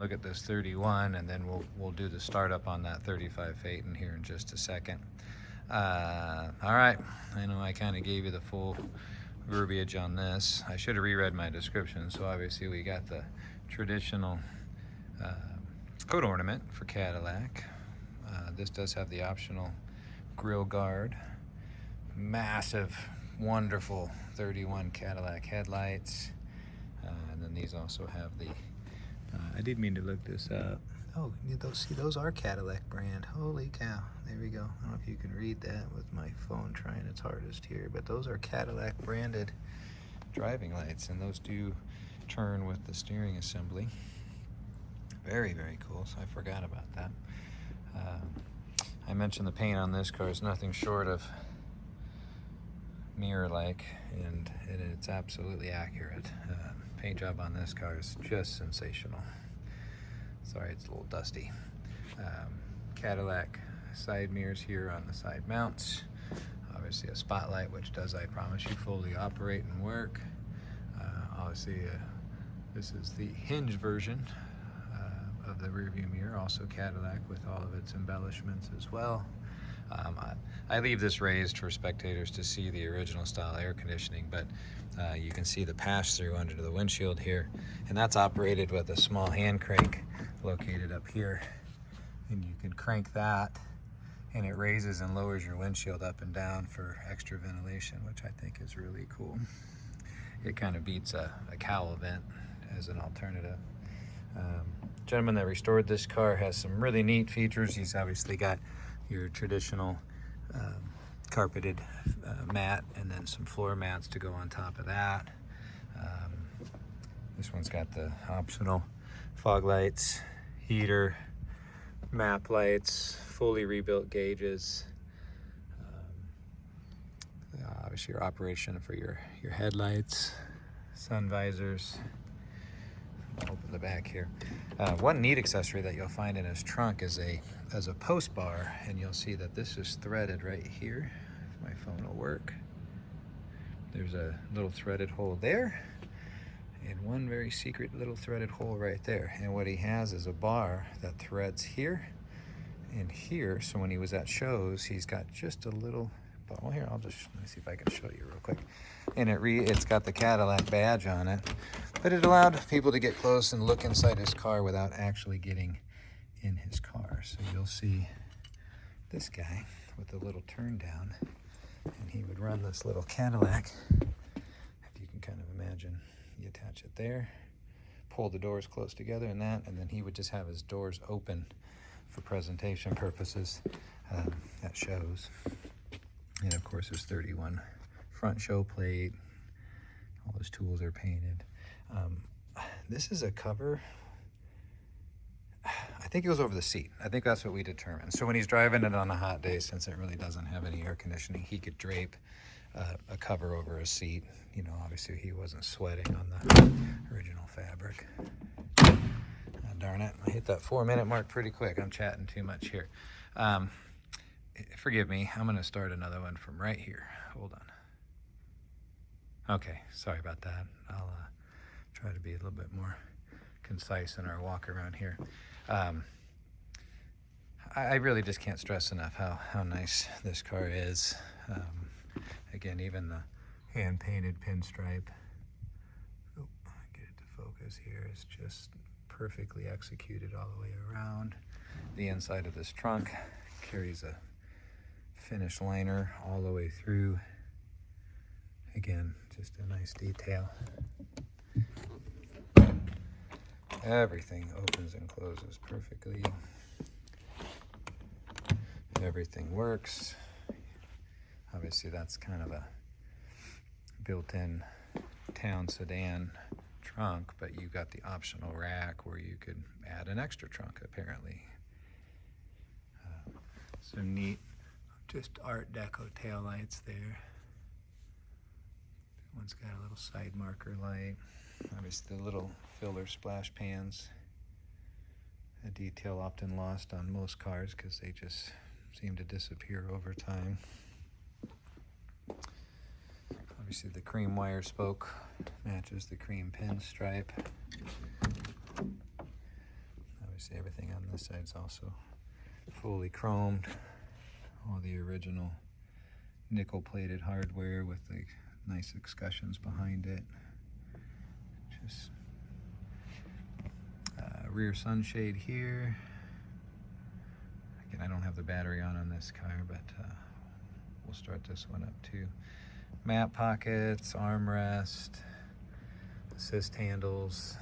look at this 31, and then we'll do the startup on that 35 Phaeton here in just a second. All right, I know I kind of gave you the full verbiage on this. I should have reread my description. So obviously we got the traditional coat ornament for Cadillac. This does have the optional grille guard. Massive, wonderful 31 Cadillac headlights. And then these also have the, I did mean to look this up. Oh, those are Cadillac brand. Holy cow. There we go. I don't know if you can read that with my phone trying its hardest here, but those are Cadillac branded driving lights, and those do turn with the steering assembly. Very, very cool. So I forgot about that. I mentioned the paint on this car is nothing short of mirror-like, and it's absolutely accurate. Paint job on this car is just sensational. Sorry, it's a little dusty. Cadillac side mirrors here on the side mounts. Obviously a spotlight, which does, I promise you, fully operate and work. Obviously, this is the hinge version of the rear view mirror, also Cadillac with all of its embellishments as well. I leave this raised for spectators to see the original style air conditioning, but you can see the pass-through under the windshield here, and that's operated with a small hand crank located up here, and you can crank that and it raises and lowers your windshield up and down for extra ventilation, which I think is really cool. It kind of beats a cowl vent as an alternative. Gentleman that restored this car has some really neat features. He's obviously got your traditional carpeted mat, and then some floor mats to go on top of that. This one's got the optional fog lights, heater, map lights, fully rebuilt gauges. Obviously your operation for your headlights, sun visors. I'll open the back here. One neat accessory that you'll find in his trunk is a post bar, and you'll see that this is threaded right here. If my phone will work. There's a little threaded hole there, and one very secret little threaded hole right there. And what he has is a bar that threads here and here. So when he was at shows, he's got just a little, well, here, let me see if I can show you real quick. And it's got the Cadillac badge on it, but it allowed people to get close and look inside his car without actually getting in his car. So you'll see this guy with the little turn down, and he would run this little Cadillac. If you can kind of imagine, you attach it there, pull the doors close together and then he would just have his doors open for presentation purposes at shows. And of course his 31 front show plate, all his tools are painted. This is a cover, I think it goes over the seat. I think that's what we determined. So when he's driving it on a hot day, since it really doesn't have any air conditioning, he could drape a cover over a seat. You know, obviously he wasn't sweating on the original fabric. Darn it, I hit that 4-minute mark pretty quick. I'm chatting too much here. Forgive me, I'm gonna start another one from right here. Hold on. Okay, sorry about that. I'll try to be a little bit more concise in our walk around here. I really just can't stress enough how nice this car is. Again, even the hand-painted pinstripe, get it to focus here, is just perfectly executed all the way around. The inside of this trunk carries a finish liner all the way through. Again, just a nice detail. Everything opens and closes perfectly. Everything works. Obviously that's kind of a built-in Town Sedan trunk, but you got the optional rack where you could add an extra trunk apparently. Some neat, just Art Deco taillights there. One's got a little side marker light. Obviously the little filler splash pans, a detail often lost on most cars because they just seem to disappear over time. Obviously the cream wire spoke matches the cream pinstripe. Obviously everything on this side is also fully chromed. All the original nickel plated hardware with the nice escutcheons behind it. Just rear sunshade here. Again, I don't have the battery on this car, but we'll start this one up too. Map pockets, armrest, assist handles.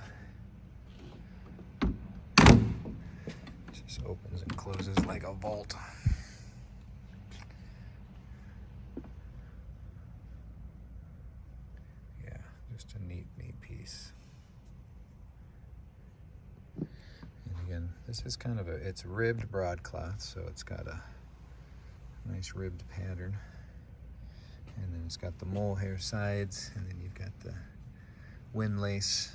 Just opens and closes like a vault. Yeah, just a neat piece. And again, this is kind of it's ribbed broadcloth, so it's got a nice ribbed pattern. And then it's got the mohair sides, and then you've got the windlace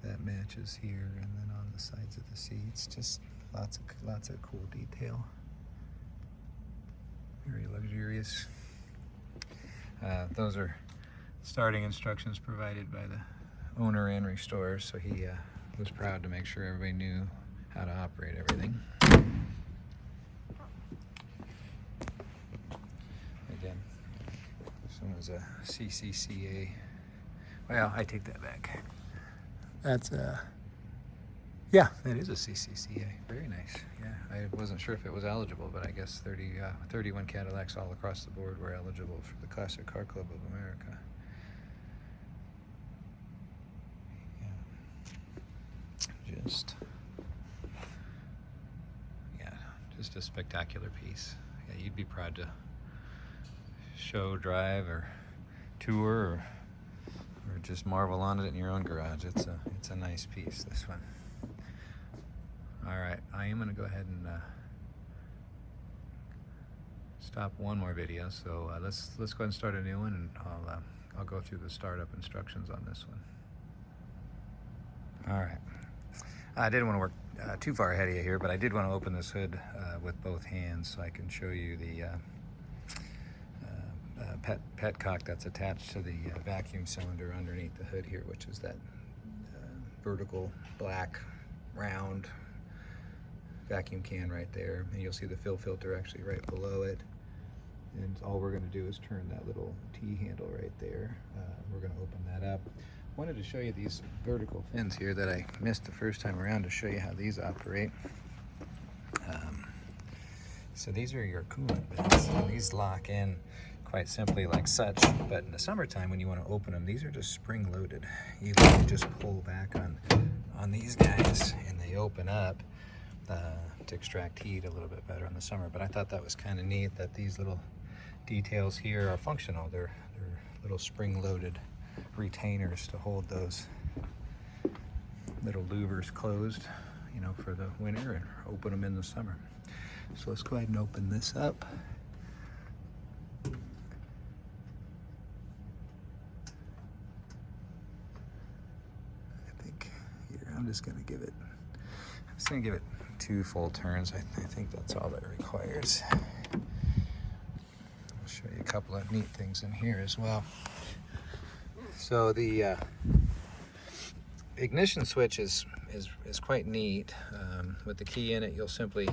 that matches here, and then on the sides of the seats, just lots of cool detail. Very luxurious. Those are starting instructions provided by the owner and restorer, so he was proud to make sure everybody knew how to operate everything. Again, this one was a CCCA. Well, I take that back. That's yeah, that is a CCCA. Very nice. Yeah, I wasn't sure if it was eligible, but I guess 31 Cadillacs all across the board were eligible for the Classic Car Club of America. Yeah. Just a spectacular piece. Yeah, you'd be proud to show, drive, or tour, or just marvel on it in your own garage. It's a nice piece, this one. All right, I am going to go ahead and stop one more video. So let's go ahead and start a new one, and I'll go through the startup instructions on this one. All right, I didn't want to work too far ahead of you here, but I did want to open this hood with both hands so I can show you the petcock that's attached to the vacuum cylinder underneath the hood here, which is that vertical black round vacuum can right there, and you'll see the fill filter actually right below it. And all we're going to do is turn that little T handle right there. We're going to open that up. Wanted to show you these vertical fins here that I missed the first time around to show you how these operate. So these are your coolant bits, and these lock in quite simply like such, but in the summertime when you want to open them, these are just spring loaded. You can just pull back on these guys and they open up to extract heat a little bit better in the summer. But I thought that was kind of neat that these little details here are functional. They're little spring loaded retainers to hold those little louvers closed, you know, for the winter, and open them in the summer. So let's go ahead and open this up. I'm just going to give it 2 full turns. I think that's all that requires. I'll show you a couple of neat things in here as well. So the ignition switch is quite neat. With the key in it, you'll simply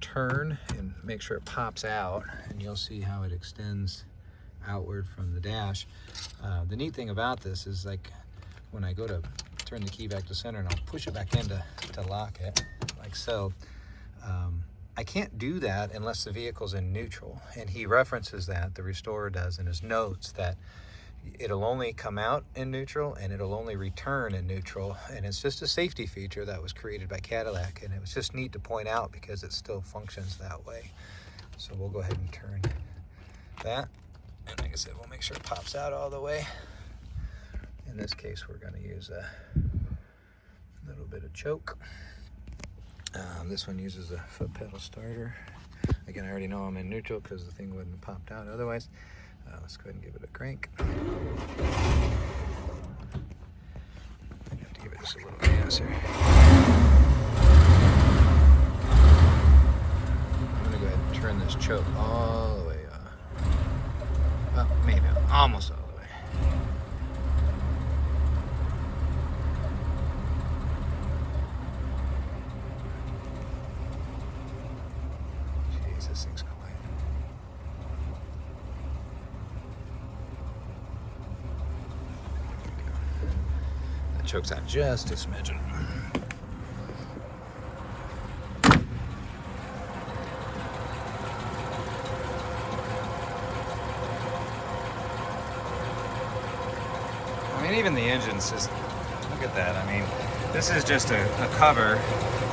turn and make sure it pops out, and you'll see how it extends outward from the dash. The neat thing about this is, like, when I go to turn the key back to center and I'll push it back in to lock it, like so. I can't do that unless the vehicle's in neutral, and he references that, the restorer does in his notes, that it'll only come out in neutral and it'll only return in neutral, and it's just a safety feature that was created by Cadillac, and it was just neat to point out because it still functions that way. So we'll go ahead and turn that, and like I said, we'll make sure it pops out all the way. In this case, we're going to use a little bit of choke. This one uses a foot pedal starter. Again, I already know I'm in neutral because the thing wouldn't have popped out otherwise. Let's go ahead and give it a crank. I have to give it just a little gas here. I'm going to go ahead and turn this choke all the way up. Well, maybe almost all the way. this thing's quiet. That chokes out just a smidgen. I mean, even the engine's just, look at that. I mean, this is just a cover.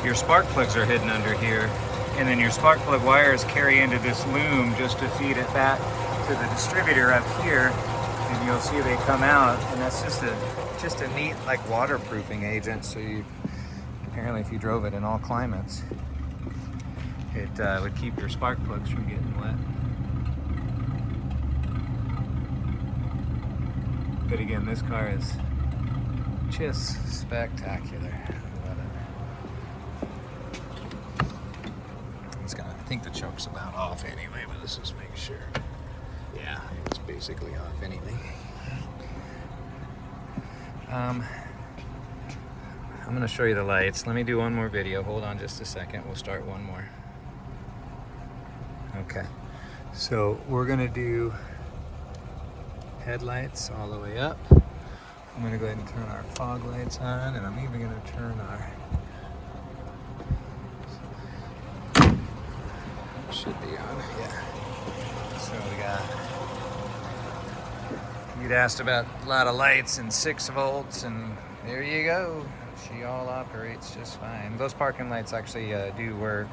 Your spark plugs are hidden under here, and then your spark plug wires carry into this loom just to feed it back to the distributor up here, and you'll see they come out, and that's just a neat, like, waterproofing agent. So you, apparently if you drove it in all climates, it would keep your spark plugs from getting wet. But again, this car is just spectacular. I love it. I think the choke's about off anyway, but let's just make sure. Yeah, it's basically off anyway. I'm gonna show you the lights. Let me do one more video. Hold on just a second. We'll start one more. Okay, so we're gonna do headlights all the way up. I'm gonna go ahead and turn our fog lights on, and I'm even gonna turn our, should be on, yeah. So we got, you'd asked about a lot of lights and 6 volts, and there you go. She all operates just fine. Those parking lights actually do work,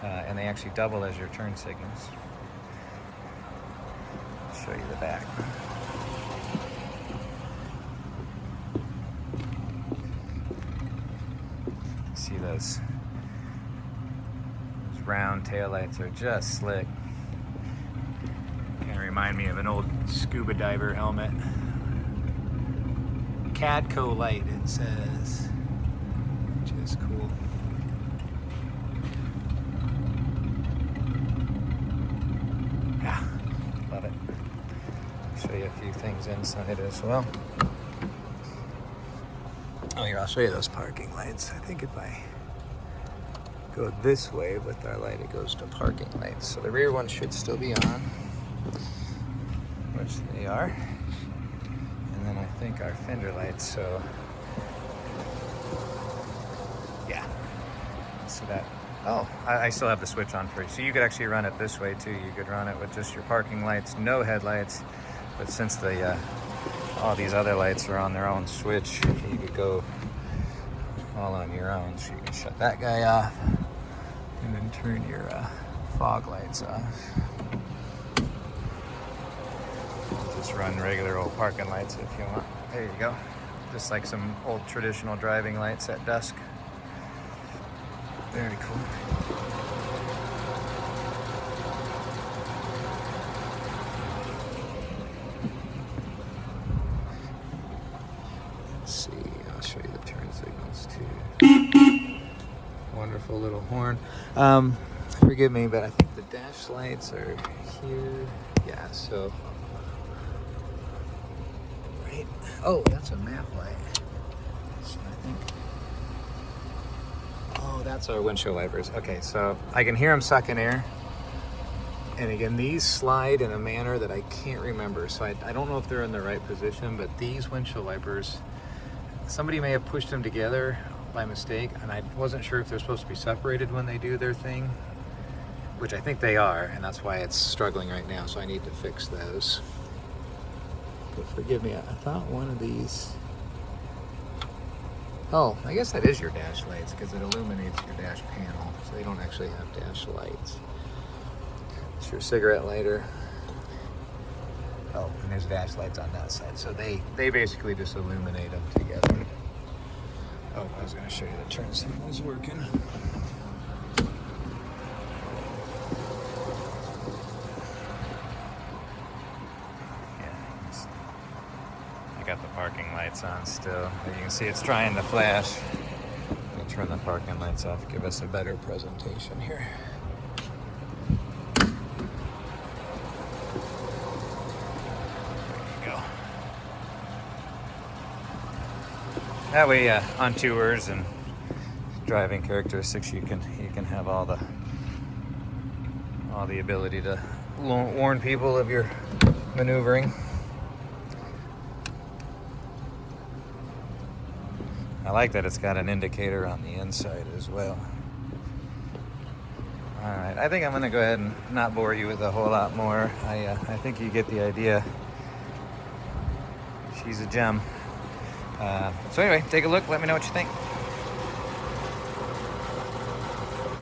and they actually double as your turn signals. Show you the back. See those round taillights are just slick. Kind of remind me of an old scuba diver helmet. Cadcolite, it says. Just cool. Yeah, love it. Show you a few things inside as well. Oh, here, I'll show you those parking lights. I think if I go this way with our light, it goes to parking lights. So the rear one should still be on, which they are. And then I think our fender lights, so yeah. So that, oh, I still have the switch on for you. So you could actually run it this way too. You could run it with just your parking lights, no headlights. But since the all these other lights are on their own switch, you could go all on your own. So you can shut that guy off and then turn your fog lights off. Just run regular old parking lights if you want. There you go. Just like some old traditional driving lights at dusk. Very cool. Let's see, I'll show you the turn signals too. Wonderful little horn. Forgive me, but I think the dash lights are here. Yeah, so right. Oh, that's a map light. So I think. Oh, that's our windshield wipers. Okay, so I can hear them sucking air. And again, these slide in a manner that I can't remember. So I don't know if they're in the right position, but these windshield wipers, somebody may have pushed them together by mistake, and I wasn't sure if they're supposed to be separated when they do their thing, which I think they are, and that's why it's struggling right now, so I need to fix those. But forgive me, I thought one of these, oh, I guess that is your dash lights, because it illuminates your dash panel, so they don't actually have dash lights. It's your cigarette lighter. Oh, and there's dash lights on that side, so they basically just illuminate them together. Oh, I was going to show you the turn signals working. Yeah, I got the parking lights on still. You can see it's trying to flash. I'm going to turn the parking lights off, give us a better presentation here. That way, on tours and driving characteristics, you can have all the all the ability to warn people of your maneuvering. I like that it's got an indicator on the inside as well. All right, I think I'm gonna go ahead and not bore you with a whole lot more. I think you get the idea. She's a gem. So anyway, take a look, let me know what you think.